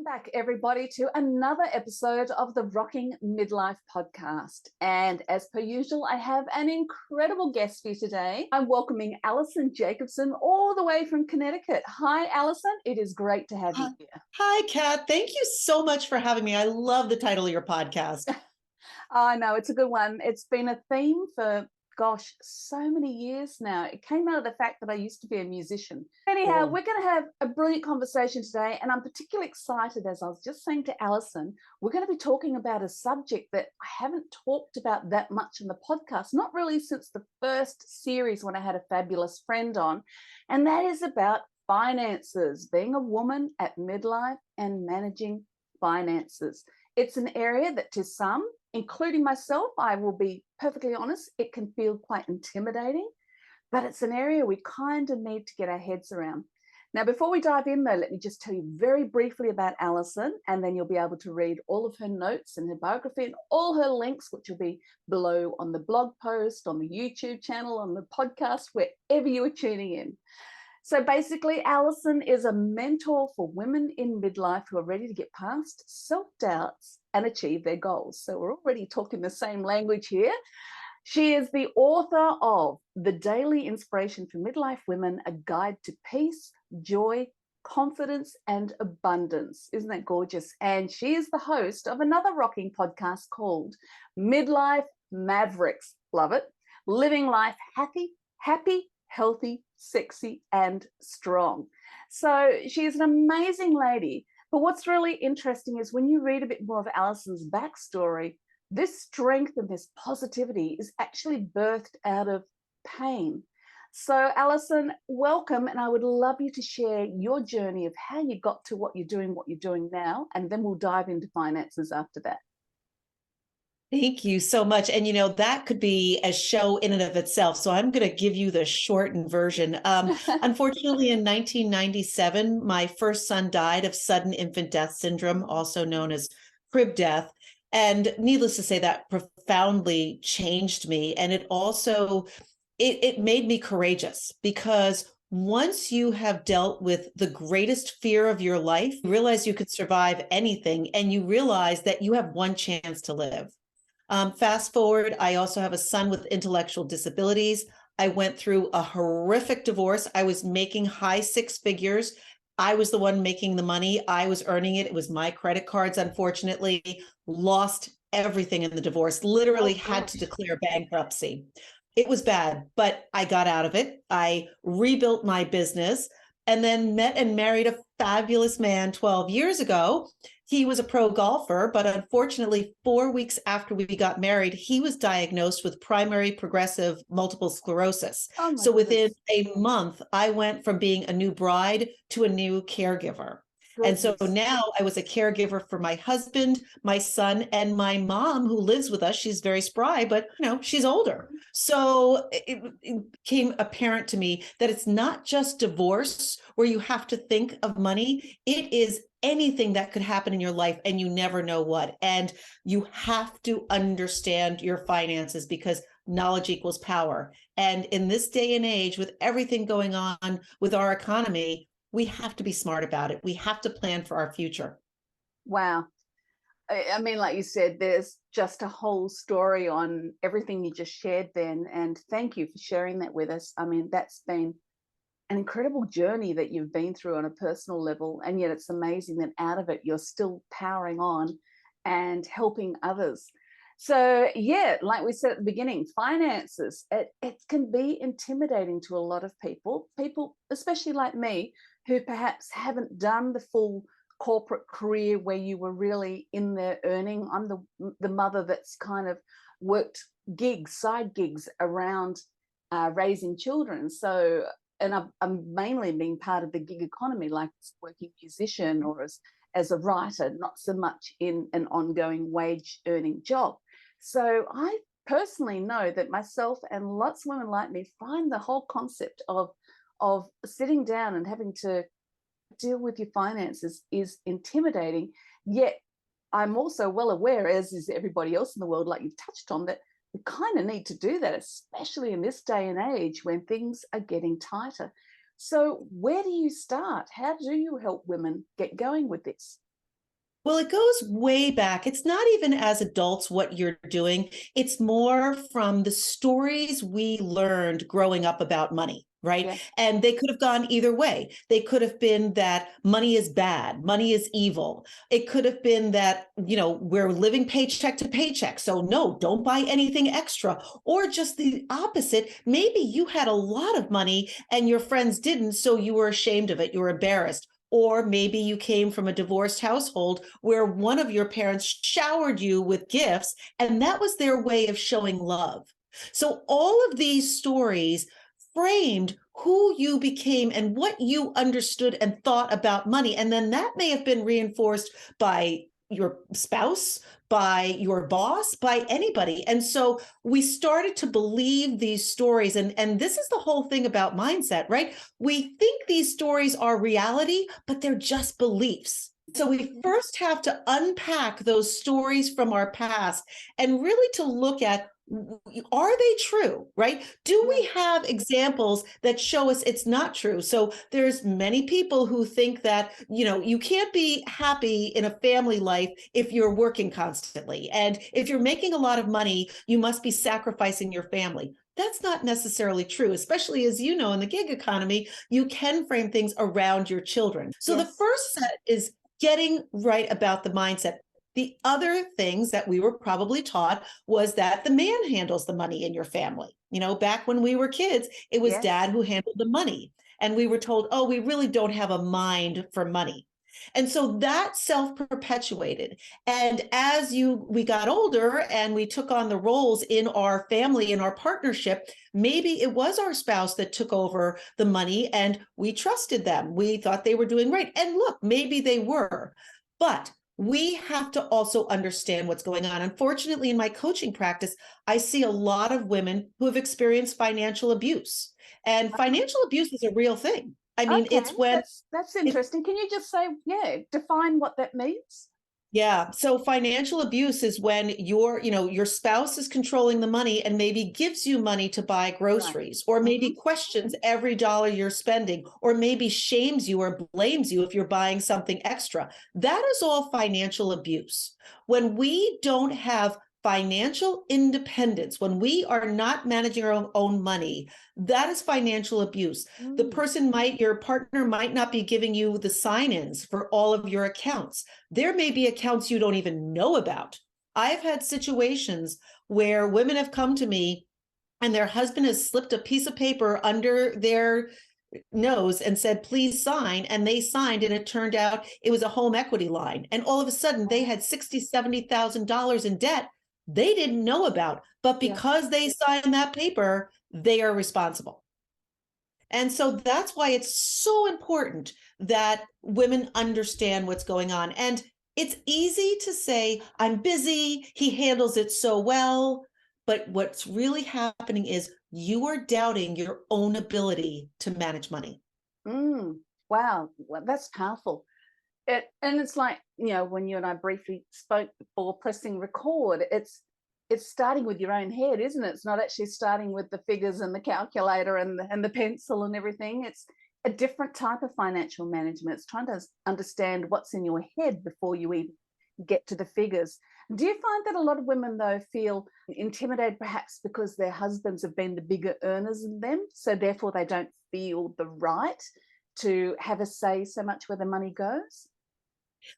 back, everybody, to another episode of the Rocking Midlife Podcast. And as per usual, I have an incredible guest for you today. I'm welcoming Alison Jacobson all the way from Connecticut. Hi, Alison. It is great to have you here. Hi, Kat. Thank you so much for having me. I love the title of your podcast. I know, it's a good one. It's been a theme for so many years now. It came out of the fact that I used to be a musician. Anyhow, We're going to have a brilliant conversation today, and I'm particularly excited, as I was just saying to Alison, we're going to be talking about a subject that I haven't talked about that much in the podcast, not really since the first series when I had a fabulous friend on, and that is about finances, being a woman at midlife and managing finances. It's an area that to some, including myself, I will be perfectly honest, it can feel quite intimidating, but it's an area we kind of need to get our heads around. Now, before we dive in, though, let me just tell you very briefly about Alison, and then you'll be able to read all of her notes and her biography and all her links, which will be below on the blog post, on the YouTube channel, on the podcast, wherever you are tuning in. So basically, Alison is a mentor for women in midlife who are ready to get past self-doubts and achieve their goals. So we're already talking the same language here. She is the author of The Daily Inspiration for Midlife Women, A Guide to Peace, Joy, Confidence, and Abundance. Isn't that gorgeous? And she is the host of another rocking podcast called Midlife Mavericks. Love it. Living life happy, healthy, sexy, and strong. So she is an amazing lady. But what's really interesting is when you read a bit more of Alison's backstory, this strength and this positivity is actually birthed out of pain. So Alison, welcome. And I would love you to share your journey of how you got to what you're doing now. And then we'll dive into finances after that. Thank you so much. And, that could be a show in and of itself. So I'm going to give you the shortened version. Unfortunately, in 1997, my first son died of sudden infant death syndrome, also known as crib death. And needless to say, that profoundly changed me. And it also, it made me courageous, because once you have dealt with the greatest fear of your life, you realize you could survive anything, and you realize that you have one chance to live. Fast forward, I also have a son with intellectual disabilities. I went through a horrific divorce. I was making high six figures. I was the one making the money. I was earning it. It was my credit cards, unfortunately. Lost everything in the divorce, literally had to declare bankruptcy. It was bad, but I got out of it. I rebuilt my business and then met and married a fabulous man 12 years ago. He was a pro golfer, but unfortunately, 4 weeks after we got married, he was diagnosed with primary progressive multiple sclerosis. So within a month, I went from being a new bride to a new caregiver. And so now I was a caregiver for my husband, my son, and my mom, who lives with us. She's very spry, but she's older. So it became apparent to me that it's not just divorce where you have to think of money. It is anything that could happen in your life, and you never know what. And you have to understand your finances, because knowledge equals power. And in this day and age, with everything going on with our economy, we have to be smart about it. We have to plan for our future. Wow. I mean, like you said, there's just a whole story on everything you just shared then. And thank you for sharing that with us. I mean, that's been an incredible journey that you've been through on a personal level. And yet it's amazing that out of it, you're still powering on and helping others. So yeah, like we said at the beginning, finances, it can be intimidating to a lot of people, especially like me, who perhaps haven't done the full corporate career where you were really in there earning. I'm the mother that's kind of worked side gigs around raising children. So, and I'm mainly been part of the gig economy, like as a working musician or as a writer, not so much in an ongoing wage earning job. So I personally know that myself and lots of women like me find the whole concept of sitting down and having to deal with your finances is intimidating. Yet I'm also well aware, as is everybody else in the world, like you've touched on, that we kind of need to do that, especially in this day and age when things are getting tighter. So where do you start? How do you help women get going with this? Well, it goes way back. It's not even as adults what you're doing. It's more from the stories we learned growing up about money, right? Yeah. And they could have gone either way. They could have been that money is bad, money is evil. It could have been that, we're living paycheck to paycheck. So no, don't buy anything extra. Or just the opposite. Maybe you had a lot of money and your friends didn't, so you were ashamed of it. You were embarrassed. Or maybe you came from a divorced household where one of your parents showered you with gifts, and that was their way of showing love. So all of these stories framed who you became and what you understood and thought about money. And then that may have been reinforced by your spouse, by your boss, by anybody. And so we started to believe these stories. And this is the whole thing about mindset, right? We think these stories are reality, but they're just beliefs. So we first have to unpack those stories from our past and really to look at, are they true, right? Do we have examples that show us it's not true? So there's many people who think that, you can't be happy in a family life if you're working constantly. And if you're making a lot of money, you must be sacrificing your family. That's not necessarily true, especially as you know, in the gig economy, you can frame things around your children. So the first set is getting right about the mindset. The other things that we were probably taught was that the man handles the money in your family. Back when we were kids, it was dad who handled the money. And we were told, oh, we really don't have a mind for money. And so that self-perpetuated. And as we got older and we took on the roles in our family, in our partnership, maybe it was our spouse that took over the money and we trusted them. We thought they were doing right. And look, maybe they were. But we have to also understand what's going on. Unfortunately, in my coaching practice, I see a lot of women who have experienced financial abuse. And financial abuse is a real thing. I mean, it's when that's interesting. Can you just say, define what that means? Yeah. So financial abuse is when your spouse is controlling the money and maybe gives you money to buy groceries, or maybe questions every dollar you're spending, or maybe shames you or blames you if you're buying something extra. That is all financial abuse. When we don't have financial independence, when we are not managing our own money, that is financial abuse. Your partner might not be giving you the sign-ins for all of your accounts. There may be accounts you don't even know about. I've had situations where women have come to me and their husband has slipped a piece of paper under their nose and said, please sign. And they signed, and it turned out it was a home equity line. And all of a sudden they had $60,000, $70,000 in debt they didn't know about, but because they signed that paper, they are responsible. And so that's why it's so important that women understand what's going on. And it's easy to say, I'm busy, he handles it so well. But what's really happening is you are doubting your own ability to manage money. Wow, well, that's powerful. And it's like, when you and I briefly spoke before pressing record, it's starting with your own head, isn't it? It's not actually starting with the figures and the calculator and the pencil and everything. It's a different type of financial management. It's trying to understand what's in your head before you even get to the figures. Do you find that a lot of women, though, feel intimidated perhaps because their husbands have been the bigger earners than them, so therefore they don't feel the right to have a say so much where the money goes?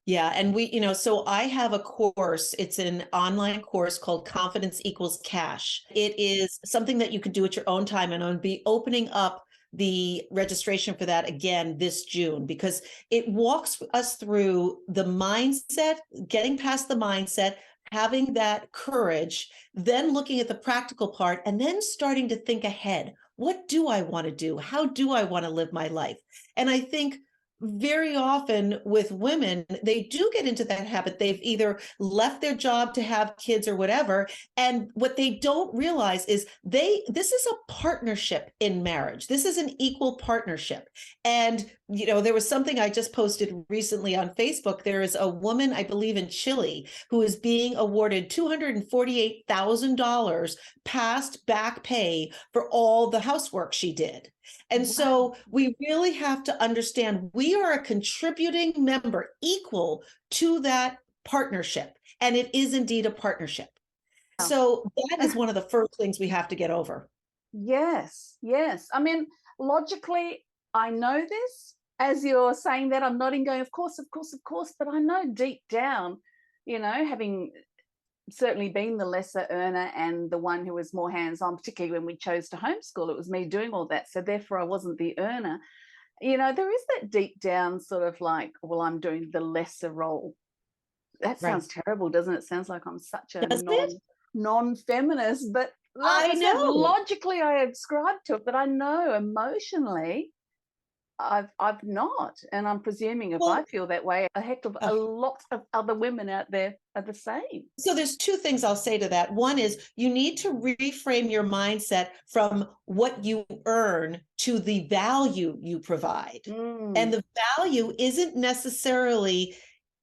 Yeah. And so I have a course. It's an online course called Confidence Equals Cash. It is something that you can do at your own time. And I'll be opening up the registration for that again this June, because it walks us through the mindset, getting past the mindset, having that courage, then looking at the practical part, and then starting to think ahead. What do I want to do? How do I want to live my life? And I think very often with women, they do get into that habit. They've either left their job to have kids or whatever. And what they don't realize is this is a partnership in marriage. This is an equal partnership. And, there was something I just posted recently on Facebook. There is a woman, I believe in Chile, who is being awarded $248,000 past back pay for all the housework she did. And Wow. so we really have to understand we are a contributing member equal to that partnership. And it is indeed a partnership. So that is one of the first things we have to get over. Yes, yes. I mean, logically, I know this. As you're saying that, I'm nodding, going, of course, of course, of course. But I know deep down, having certainly been the lesser earner and the one who was more hands-on, particularly when we chose to homeschool, it was me doing all that. So therefore, I wasn't the earner. There is that deep down sort of like, well, I'm doing the lesser role. That sounds terrible, doesn't it? Sounds like I'm such a Doesn't it? non-feminist, but like I said, know. logically I ascribe to it, but I know emotionally I've not. And I'm presuming if I feel that way, a lot of other women out there are the same. So there's two things I'll say to that. One is you need to reframe your mindset from what you earn to the value you provide. And the value isn't necessarily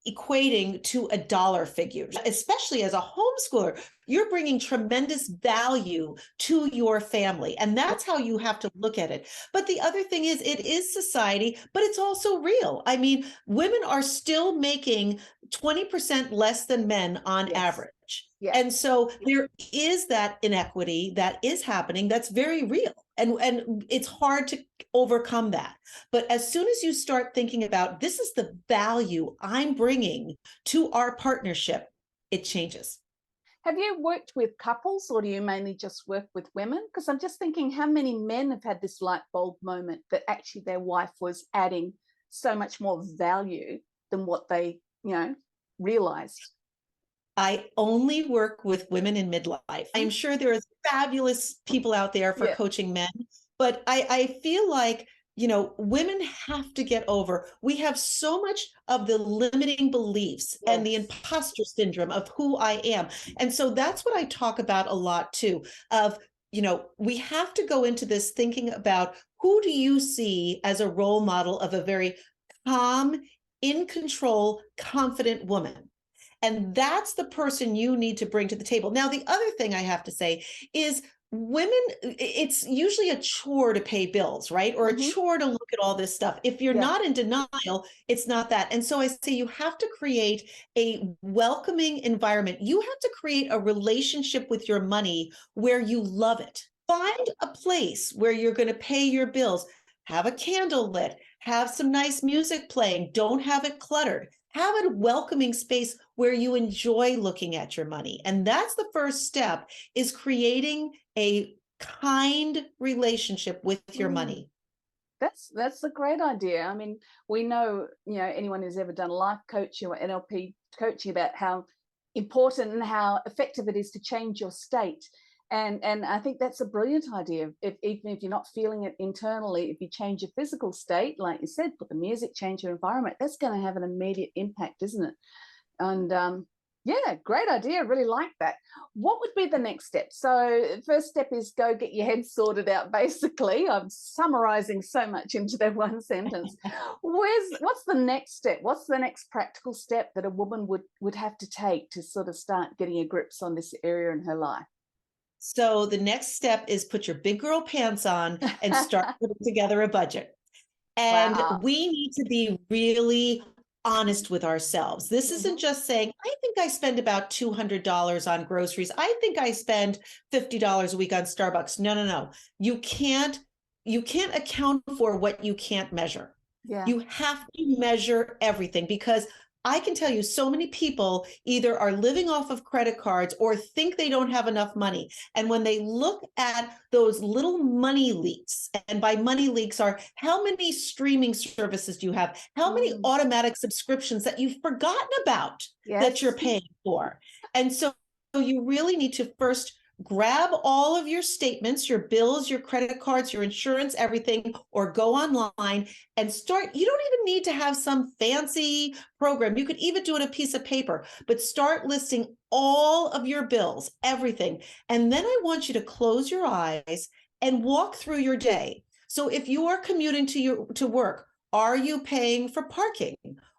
equating to a dollar figure, especially as a homeschooler. You're bringing tremendous value to your family. And that's how you have to look at it. But the other thing is, it is society, but it's also real. I mean, women are still making 20% less than men on average. Yes. And so there is that inequity that is happening that's very real. And it's hard to overcome that. But as soon as you start thinking about this is the value I'm bringing to our partnership, it changes. Have you worked with couples, or do you mainly just work with women? Because I'm just thinking how many men have had this light bulb moment that actually their wife was adding so much more value than what they, realized. I only work with women in midlife. I'm sure there are fabulous people out there for coaching men, but I feel like, women have to get over. We have so much of the limiting beliefs and the imposter syndrome of who I am. And so that's what I talk about a lot too, of, we have to go into this thinking about who do you see as a role model of a very calm, in control, confident woman. And that's the person you need to bring to the table. Now, the other thing I have to say is women, it's usually a chore to pay bills, right? Or a chore to look at all this stuff. If you're not in denial, it's not that. And so I say you have to create a welcoming environment. You have to create a relationship with your money where you love it. Find a place where you're going to pay your bills. Have a candle lit. Have some nice music playing. Don't have it cluttered. Have a welcoming space where you enjoy looking at your money. And that's the first step, is creating a kind relationship with your money. That's a great idea. I mean, we know, anyone who's ever done life coaching or NLP coaching about how important and how effective it is to change your state. And I think that's a brilliant idea. Even if you're not feeling it internally, if you change your physical state, like you said, put the music, change your environment, that's going to have an immediate impact, isn't it? And great idea. Really like that. What would be the next step? So first step is go get your head sorted out, basically. I'm summarizing so much into that one sentence. What's the next step? What's the next practical step that a woman would have to take to sort of start getting a grips on this area in her life? So the next step is put your big girl pants on and start putting together a budget. And we need to be really honest with ourselves. This isn't just saying, I think I spend about $200 on groceries. I think I spend $50 a week on Starbucks. No. You can't account for what you can't measure. Yeah. You have to measure everything, because I can tell you so many people either are living off of credit cards or think they don't have enough money. And when they look at those little money leaks, and by money leaks are how many streaming services do you have? How many automatic subscriptions that you've forgotten about that you're paying for? And so you really need to first grab all of your statements, your bills, your credit cards, your insurance, everything, or go online and start. You don't even need to have some fancy program. You could even do it a piece of paper, but start listing all of your bills, everything. And then I want you to close your eyes and walk through your day. So if you are commuting to work, are you paying for parking?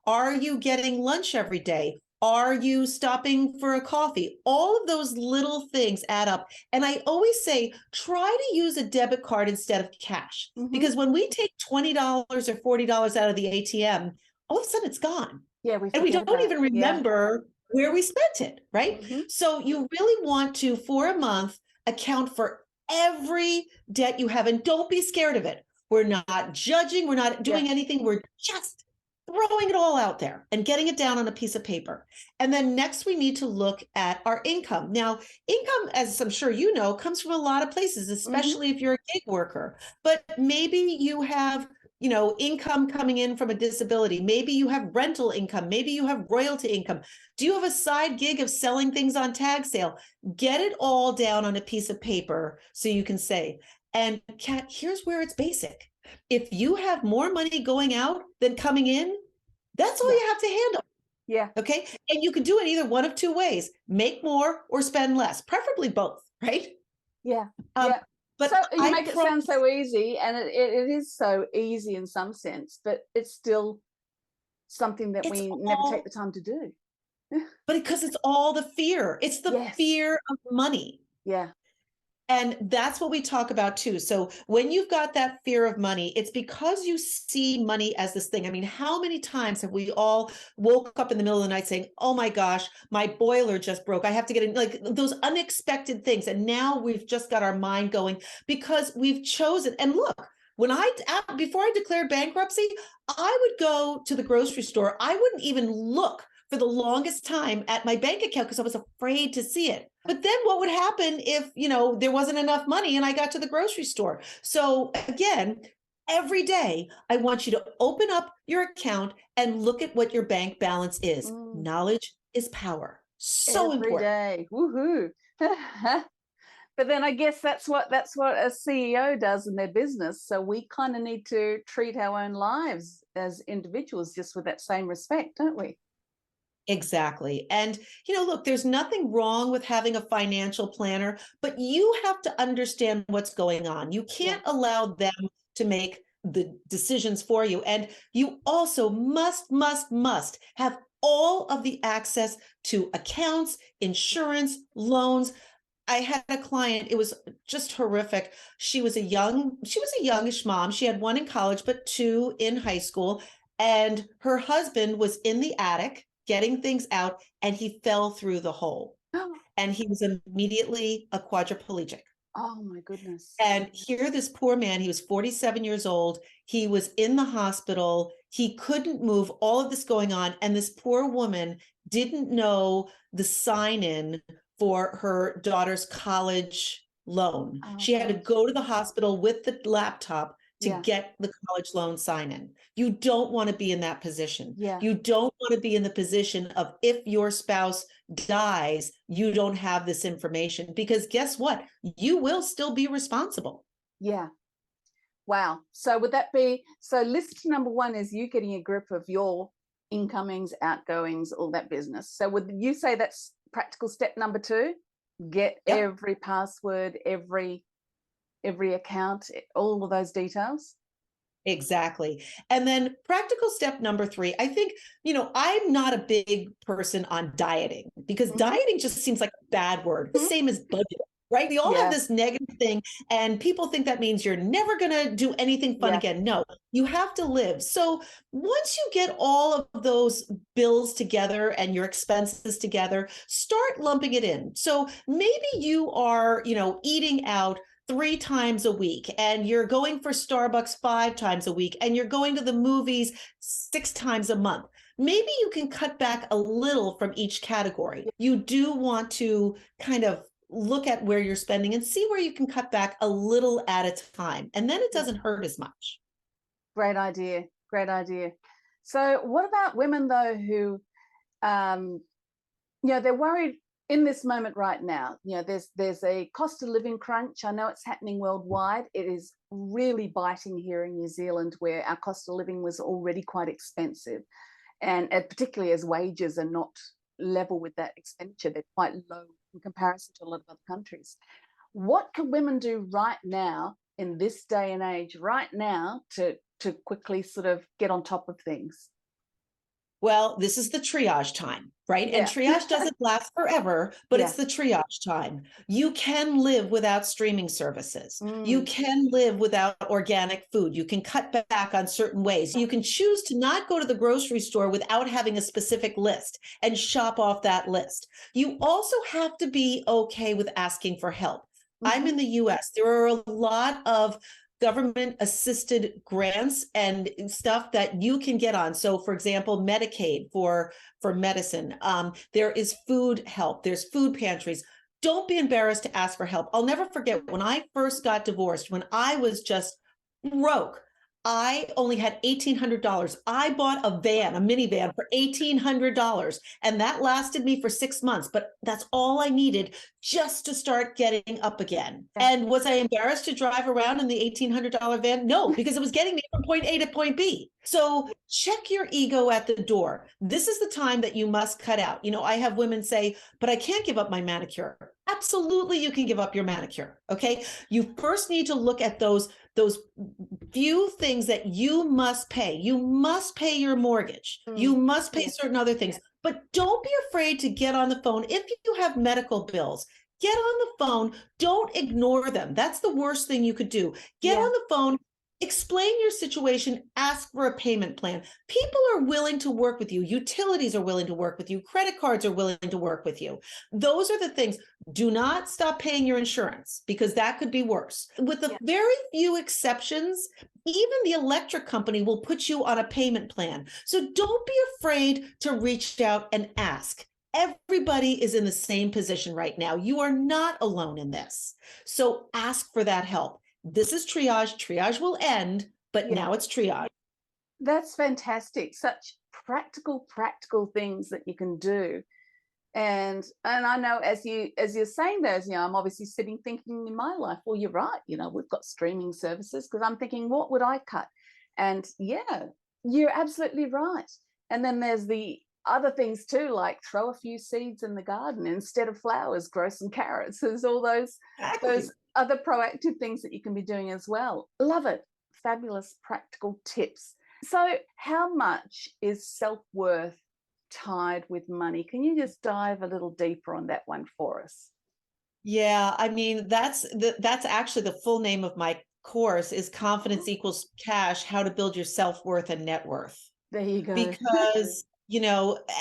Are you getting lunch every day? Are you stopping for a coffee? All of those little things add up. And I always say, try to use a debit card instead of cash. Because when we take $20 or $40 out of the ATM, all of a sudden it's gone. Yeah, and we don't even remember where we spent it, right? So you really want to, for a month, account for every debt you have, and don't be scared of it. We're not judging. We're not doing anything. We're just throwing it all out there and getting it down on a piece of paper. And then next we need to look at our income. Now, income, as I'm sure you know, comes from a lot of places, especially if you're a gig worker. But maybe you have, you know, income coming in from a disability. Maybe you have rental income. Maybe you have royalty income. Do you have a side gig of selling things on tag sale? Get it all down on a piece of paper so you can say, and Kat, here's where it's basic. If you have more money going out than coming in, that's all you have to handle. Yeah. Okay. And you can do it either one of two ways: make more or spend less, preferably both, right? Yeah. But so you make it sound so easy, and it is so easy in some sense, but it's still something that we never take the time to do. But because it's all the fear. It's the fear of money. Yeah. And that's what we talk about too. So when you've got that fear of money, it's because you see money as this thing. I mean, how many times have we all woke up in the middle of the night saying, oh my gosh, my boiler just broke. I have to get in, like those unexpected things. And now we've just got our mind going because we've chosen. And look, before I declared bankruptcy, I would go to the grocery store. I wouldn't even look for the longest time at my bank account because I was afraid to see it. But then what would happen if, you know, there wasn't enough money and I got to the grocery store? So again, every day, I want you to open up your account and look at what your bank balance is. Knowledge is power. So important. Every day. Woohoo. But then I guess that's what a CEO does in their business. So we kind of need to treat our own lives as individuals just with that same respect, don't we? Exactly. And, you know, look, there's nothing wrong with having a financial planner, but you have to understand what's going on. You can't allow them to make the decisions for you. And you also must have all of the access to accounts, insurance, loans. I had a client, it was just horrific. She was a youngish mom. She had one in college, but two in high school. And her husband was in the attic getting things out, and he fell through the hole. And he was immediately a quadriplegic. Oh my goodness. And here, this poor man, he was 47 years old. He was in the hospital. He couldn't move, all of this going on. And this poor woman didn't know the sign-in for her daughter's college loan. She had to go to the hospital with the laptop to get the college loan sign-in. You don't want to be in that position. You don't want to be in the position of, if your spouse dies, you don't have this information, because guess what? You will still be responsible. Yeah. Wow. So would that be, so list number one is you getting a grip of your incomings, outgoings, all that business. So would you say that's practical step number two? Get every password, every account, all of those details? Exactly. And then practical step number three, I think, you know, I'm not a big person on dieting, because dieting just seems like a bad word, the same as budgeting, right? We all have this negative thing, and people think that means you're never going to do anything fun again. No, you have to live. So once you get all of those bills together and your expenses together, start lumping it in. So maybe you are, you know, eating out 3 times a week, and you're going for Starbucks 5 times a week, and you're going to the movies 6 times a month. Maybe you can cut back a little from each category. You do want to kind of look at where you're spending and see where you can cut back a little at a time. And then it doesn't hurt as much. Great idea. Great idea. So what about women though, who, you know, they're worried in this moment right now? You know, there's a cost of living crunch. I know it's happening worldwide. It is really biting here in New Zealand, where our cost of living was already quite expensive. And particularly as wages are not level with that expenditure, they're quite low in comparison to a lot of other countries. What can women do right now in this day and age, right now, to quickly sort of get on top of things? Well, this is the triage time, right? And triage doesn't last forever, but it's the triage time. You can live without streaming services. You can live without organic food. You can cut back on certain ways. You can choose to not go to the grocery store without having a specific list and shop off that list. You also have to be okay with asking for help. I'm in the US. There are a lot of government assisted grants and stuff that you can get on. So for example, Medicaid for medicine. There is food help. There's food pantries. Don't be embarrassed to ask for help. I'll never forget when I first got divorced, when I was just broke. I only had $1,800. I bought a minivan for $1,800, and that lasted me for 6 months, but that's all I needed just to start getting up again. And was I embarrassed to drive around in the $1,800 van? No, because it was getting me from point A to point B. So check your ego at the door. This is the time that you must cut out. I have women say, but I can't give up my manicure. Absolutely, you can give up your manicure. Okay. You first need to look at those few things that you must pay. You must pay your mortgage. You must pay certain other things, but don't be afraid to get on the phone. If you have medical bills, get on the phone. Don't ignore them. That's the worst thing you could do. Get on the phone. Explain your situation, ask for a payment plan. People are willing to work with you. Utilities are willing to work with you. Credit cards are willing to work with you. Those are the things. Do not stop paying your insurance, because that could be worse. With the very few exceptions, even the electric company will put you on a payment plan. So don't be afraid to reach out and ask. Everybody is in the same position right now. You are not alone in this. So ask for that help. This is triage. Triage will end, but now it's triage. That's fantastic. Such practical things that you can do. And I know as you're saying those, I'm obviously sitting thinking in my life, well, you're right. We've got streaming services, because I'm thinking, what would I cut? And you're absolutely right. And then there's the other things too, like throw a few seeds in the garden instead of flowers, grow some carrots. There's all those other proactive things that you can be doing as well. Love it. Fabulous practical tips. So how much is self-worth tied with money? Can you just dive a little deeper on that one for us? Yeah, I mean, that's actually the full name of my course, is Confidence Equals Cash: How to Build Your Self-Worth and Net Worth. There you go. Because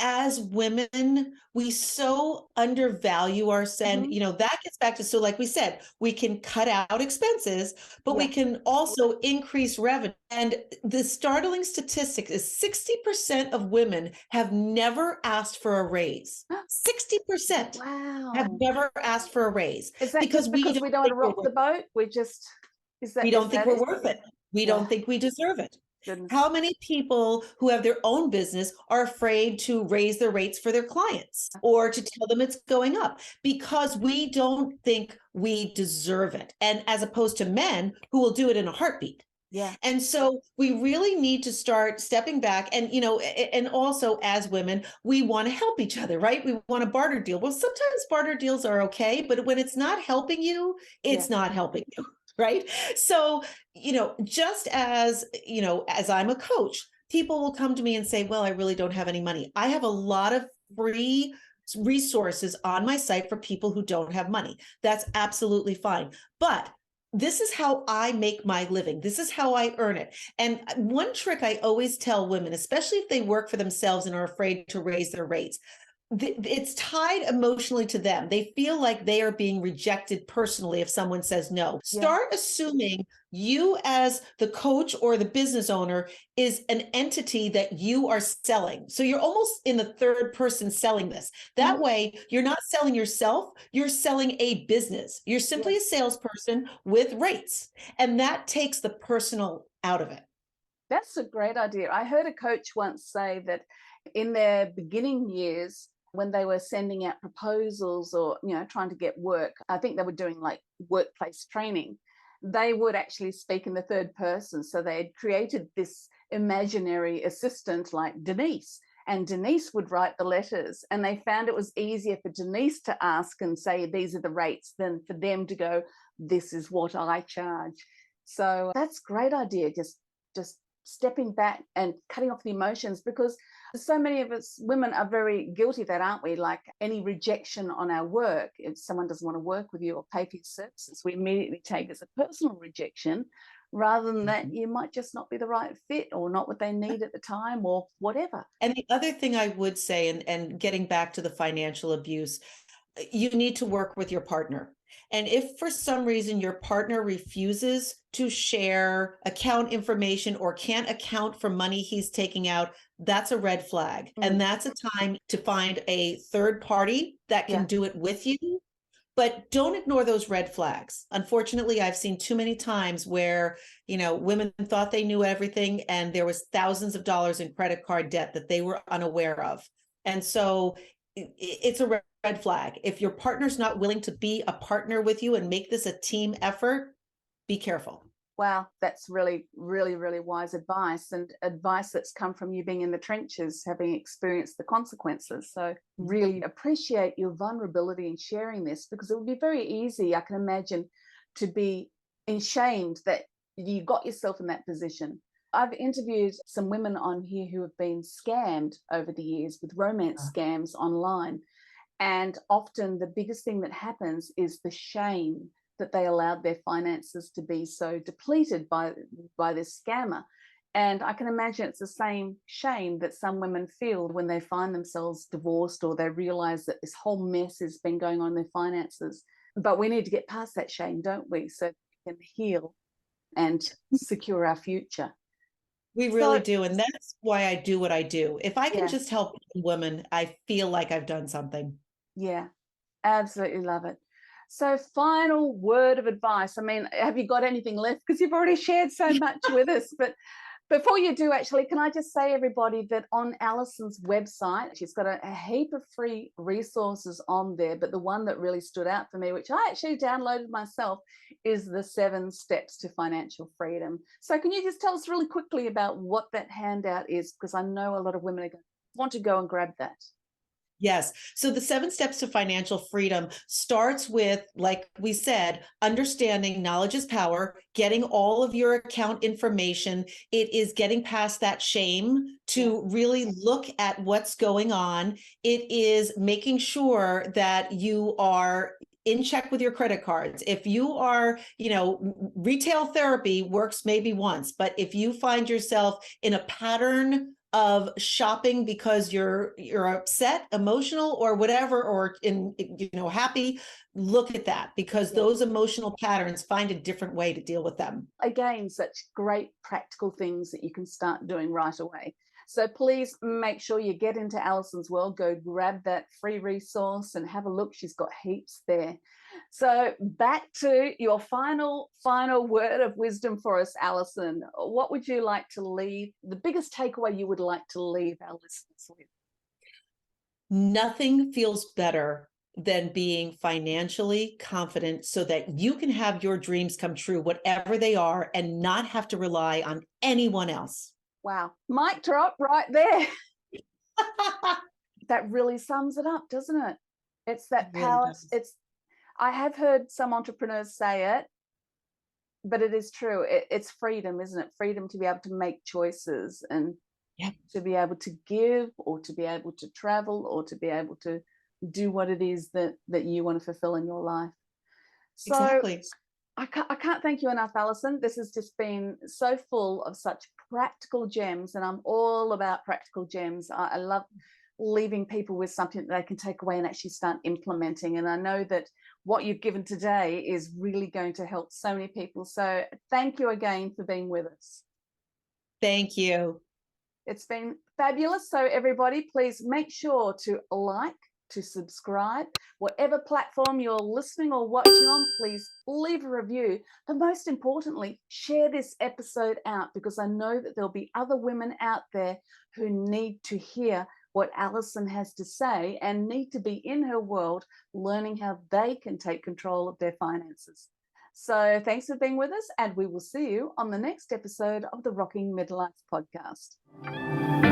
as women, we so undervalue ourselves. And, that gets back to, so like we said, we can cut out expenses, but we can also increase revenue. And the startling statistic is 60% of women have never asked for a raise. 60% have never asked for a raise. Is that because we don't want to rock the boat? We don't think we're worth it. We don't think we deserve it. Goodness. How many people who have their own business are afraid to raise their rates for their clients or to tell them it's going up? Because we don't think we deserve it. And as opposed to men who will do it in a heartbeat. Yeah. And so we really need to start stepping back. And, and also as women, we want to help each other, right? We want a barter deal. Well, sometimes barter deals are okay, but when it's not helping you, it's not helping you. Right. So, just as I'm a coach, people will come to me and say, well, I really don't have any money. I have a lot of free resources on my site for people who don't have money. That's absolutely fine. But this is how I make my living. This is how I earn it. And one trick I always tell women, especially if they work for themselves and are afraid to raise their rates, it's tied emotionally to them. They feel like they are being rejected personally if someone says no. Start assuming you as the coach or the business owner is an entity that you are selling. So you're almost in the third person selling this. That way, you're not selling yourself, you're selling a business. You're simply a salesperson with rates. And that takes the personal out of it. That's a great idea. I heard a coach once say that in their beginning years, when they were sending out proposals or, trying to get work, I think they were doing like workplace training, they would actually speak in the third person. So they had created this imaginary assistant like Denise, and Denise would write the letters, and they found it was easier for Denise to ask and say, these are the rates, than for them to go, this is what I charge. So that's a great idea. Just stepping back and cutting off the emotions, because so many of us women are very guilty of that, aren't we? Like any rejection on our work, if someone doesn't want to work with you or pay for your services, we immediately take as a personal rejection, rather than that you might just not be the right fit or not what they need at the time or whatever. And the other thing I would say, and getting back to the financial abuse, you need to work with your partner. And if for some reason your partner refuses to share account information or can't account for money he's taking out, that's a red flag. And that's a time to find a third party that can do it with you. But don't ignore those red flags. Unfortunately, I've seen too many times where, women thought they knew everything and there was thousands of dollars in credit card debt that they were unaware of. And so it's a red flag. If your partner's not willing to be a partner with you and make this a team effort, be careful. Wow, that's really, really, really wise advice, and advice that's come from you being in the trenches, having experienced the consequences. So really appreciate your vulnerability in sharing this, because it would be very easy, I can imagine, to be ashamed that you got yourself in that position. I've interviewed some women on here who have been scammed over the years with romance scams online. And often the biggest thing that happens is the shame that they allowed their finances to be so depleted by this scammer. And I can imagine it's the same shame that some women feel when they find themselves divorced, or they realize that this whole mess has been going on in their finances. But we need to get past that shame, don't we? So we can heal and secure our future. We really do. And that's why I do what I do. If I can just help women, I feel like I've done something. Yeah, absolutely love it. So final word of advice. I mean, have you got anything left? Because you've already shared so much with us. But before you do, actually, can I just say, everybody, that on Alison's website, she's got a heap of free resources on there. But the one that really stood out for me, which I actually downloaded myself, is the 7 Steps to Financial Freedom. So can you just tell us really quickly about what that handout is? Because I know a lot of women are going to want to go and grab that. Yes. So the 7 Steps to Financial Freedom starts with, like we said, understanding knowledge is power, getting all of your account information. It is getting past that shame to really look at what's going on. It is making sure that you are in check with your credit cards. If you are, retail therapy works maybe once, but if you find yourself in a pattern of shopping because you're upset, emotional, or whatever, or happy, look at that, because those emotional patterns, find a different way to deal with them. Again, such great practical things that you can start doing right away. So please make sure you get into Alison's world, go grab that free resource and have a look. She's got heaps there. So back to your final word of wisdom for us, Alison. What would you like to leave, the biggest takeaway you would like to leave our listeners with? Nothing feels better than being financially confident so that you can have your dreams come true, whatever they are, and not have to rely on anyone else. Wow. Mic drop right there. That really sums it up, doesn't it? It's that power. I have heard some entrepreneurs say it, but it is true. It's freedom, isn't it? Freedom to be able to make choices, and to be able to give, or to be able to travel, or to be able to do what it is that you want to fulfill in your life. So exactly. I can't thank you enough, Alison. This has just been so full of such practical gems, and I'm all about practical gems. I love leaving people with something that they can take away and actually start implementing. And I know that what you've given today is really going to help so many people. So thank you again for being with us. Thank you. It's been fabulous. So everybody, please make sure to like, to subscribe, whatever platform you're listening or watching on. Please leave a review, but most importantly, share this episode out, because I know that there'll be other women out there who need to hear what Alison has to say and need to be in her world, learning how they can take control of their finances. So thanks for being with us, and we will see you on the next episode of the Rocking Midlife Podcast.